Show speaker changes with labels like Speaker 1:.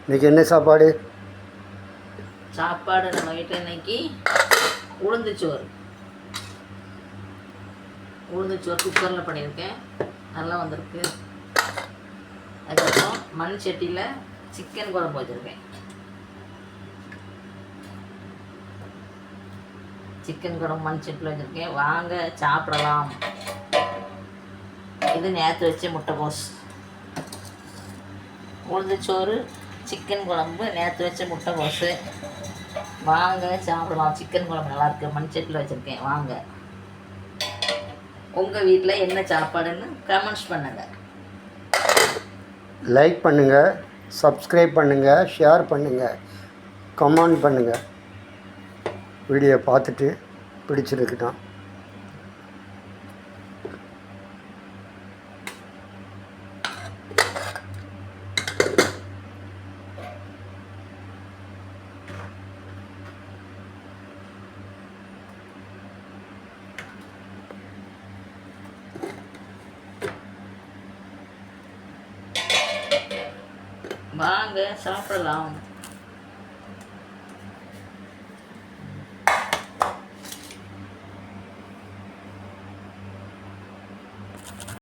Speaker 1: இன்றைக்கி என்ன சாப்பாடு?
Speaker 2: சாப்பாடு நம்ம வீட்டில் இன்னைக்கு உளுந்துச்சோறு குக்கரில் பண்ணியிருக்கேன், நல்லா வந்திருக்கு. அதுக்கப்புறம் மண் சட்டியில் சிக்கன் குழம்பு வச்சுருக்கேன். சிக்கன் குழம்பு மண் சட்டியில் வச்சுருக்கேன், வாங்க சாப்பிடலாம். இது நேற்று வச்ச முட்டைகோஸ். உளுந்துச்சோறு, சிக்கன் குழம்பு, நேற்று வச்ச முட்டைகோஸு. வாங்க சாப்பிடலாம். சிக்கன் குழம்பு நல்லாயிருக்கு, மண் சட்டியில் வச்சுருக்கேன், வாங்க. உங்கள் வீட்டில் என்ன சாப்பாடுன்னு கமெண்ட்ஸ் பண்ணுங்கள்.
Speaker 1: லைக் பண்ணுங்கள், சப்ஸ்கிரைப் பண்ணுங்கள், ஷேர் பண்ணுங்கள், கமெண்ட் பண்ணுங்கள். வீடியோ பார்த்துட்டு பிடிச்சிருக்குன்னா
Speaker 2: வாங்க சாப்பிடலாம்.